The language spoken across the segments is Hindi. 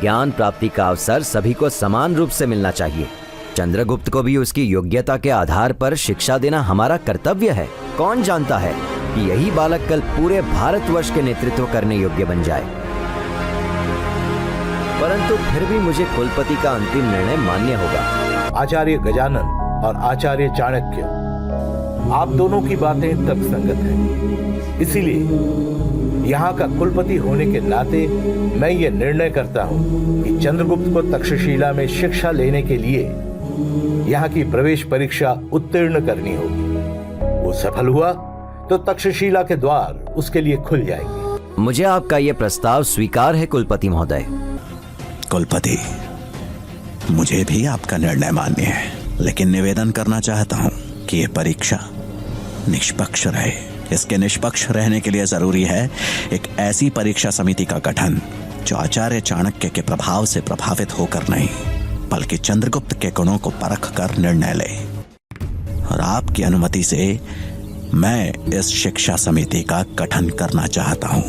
ज्ञान प्राप्ति का अवसर सभी को समान रूप से मिलना चाहिए। चंद्रगुप्त को भी उसकी योग्यता के आधार पर शिक्षा देना हमारा कर्तव्य है। कौन जानता है कि यही बालक कल पूरे भारतवर्ष के नेतृत्व करने योग्य बन जाए। परंतु फिर भी मुझे कुलपति का अंतिम निर्णय मान्य होगा। आचार्य गजानन और आचार्य चाणक्य, आप दोनों की बातें तर्कसंगत हैं। इसीलिए यहाँ का कुलपति होने के नाते मैं ये निर्णय करता हूँ कि चंद्रगुप्त को तक्षशिला में शिक्षा लेने के लिए यहाँ की प्रवेश परीक्षा उत्तीर्ण करनी होगी। वो सफल हुआ तो तक्षशिला के द्वार उसके लिए खुल जाएंगे। मुझे आपका यह प्रस्ताव स्वीकार है कुलपति महोदय। कुलपति, मुझे भी आपका निर्णय मान्य है, लेकिन निवेदन करना चाहता हूं कि यह परीक्षा निष्पक्ष रहे। इसके निष्पक्ष रहने के लिए जरूरी है एक ऐसी परीक्षा समिति का गठन जो आचार्य चाणक्य के प्रभाव से प्रभावित होकर नहीं, बल्कि चंद्रगुप्त के गुणों को परख कर निर्णय ले। और आपकी अनुमति से मैं इस शिक्षा समिति का गठन करना चाहता हूं।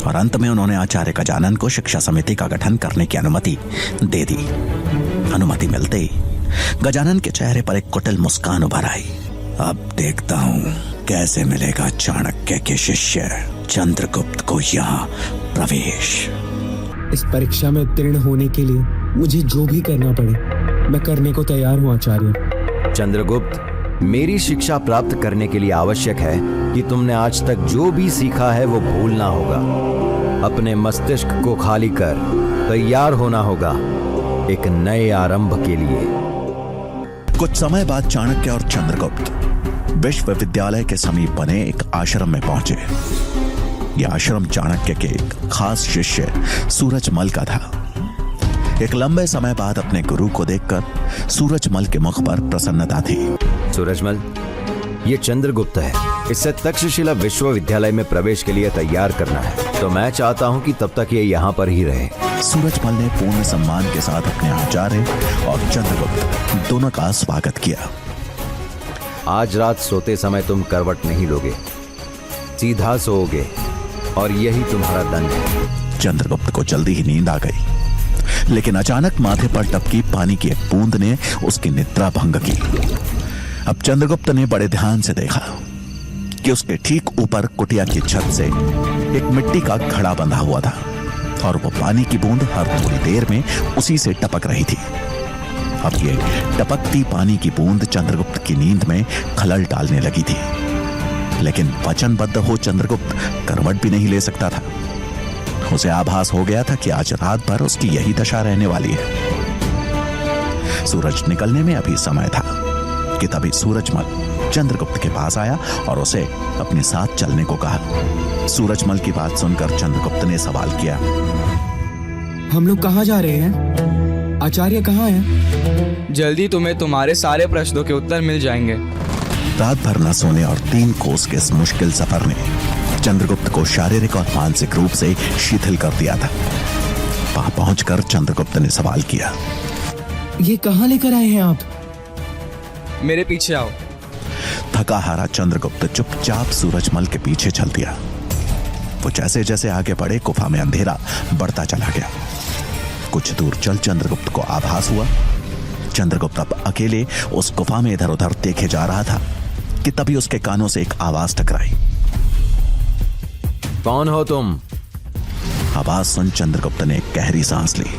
और अंत में उन्होंने आचार्य गजानन को शिक्षा समिति का गठन करने की अनुमति दे दी। अनुमति मिलते ही गजानन के चेहरे पर एक कुटिल मुस्कान उभर आई। अब देखता हूं कैसे मिलेगा चाणक्य के शिष्य चंद्रगुप्त को यहाँ प्रवेश। इस परीक्षा में उत्तीर्ण होने के लिए मुझे जो भी करना पड़े मैं करने को तैयार हूँ आचार्य। चंद्रगुप्त, मेरी शिक्षा प्राप्त करने के लिए आवश्यक है कि तुमने आज तक जो भी सीखा है वो भूलना होगा। अपने मस्तिष्क को खाली कर तैयार होना होगा एक नए आरंभ के लिए। कुछ समय बाद चाणक्य और चंद्रगुप्त विश्वविद्यालय के समीप बने एक आश्रम में पहुंचे। यह आश्रम चाणक्य के एक खास शिष्य सूरजमल का था। एक लंबे समय बाद अपने गुरु को देखकर सूरजमल के मुख पर प्रसन्नता थी। सूरजमल, ये चंद्रगुप्त है। इसे तक्षशिला विश्वविद्यालय में प्रवेश के लिए तैयार करना है, तो मैं चाहता हूँ कि तब तक ये यहाँ पर ही रहे। सूरजमल ने पूर्ण सम्मान के साथ अपने आचार्य और चंद्रगुप्त दोनों का स्वागत किया। आज रात सोते समय तुम करवट नहीं लोगे, सीधा सोओगे और यही तुम्हारा दंड है। चंद्रगुप्त को जल्दी ही नींद आ गई, लेकिन अचानक माथे पर टपकी पानी की एक बूंद ने उसकी निद्रा भंग की। अब चंद्रगुप्त ने बड़े ध्यान से देखा कि उसके ठीक ऊपर कुटिया की छत से एक मिट्टी का घड़ा बंधा हुआ था और वो पानी की बूंद हर थोड़ी देर में उसी से टपक रही थी। अब ये टपकती पानी की बूंद चंद्रगुप्त की नींद में खलल डालने लगी थी, लेकिन वचनबद्ध हो चंद्रगुप्त करवट भी नहीं ले सकता था। उसे आभास हो गया था कि आज रात भर उसकी यही दशा रहने वाली है। सूरज निकलने में अभी समय था कि तभी सूरजमल चंद्रगुप्त के पास आया और उसे अपने साथ चलने को कहा। सूरजमल की बात सुनकर चंद्रगुप्त ने सवाल किया, हम लोग कहाँ जा रहे हैं? आचार्य कहाँ हैं? जल्दी तुम्हें तुम्हारे सारे प्रश्नों के उत्तर मिल जाएंगे। रात भर न सोने और 3 कोस के इस मुश्किल सफर ने चंद्रगुप्त को शारीरिक और मानसिक रूप से शिथिल कर दिया था। वहां पहुंचकर चंद्रगुप्त ने सवाल किया, ये कहाँ लेकर आए हैं आप? मेरे पीछे आओ। थका हारा चंद्रगुप्त चुपचाप सूरजमल के पीछे चल दिया। वो जैसे जैसे आगे बढ़े गुफा में अंधेरा बढ़ता चला गया। कुछ दूर चल चंद्रगुप्त को आभास हुआ चंद्रगुप्त अब अकेले उस गुफा में इधर उधर देखे जा रहा था कि तभी उसके कानों से एक आवाज टकराई। कौन हो तुम? आवाज सुन चंद्रगुप्त ने एक गहरी सांस ली।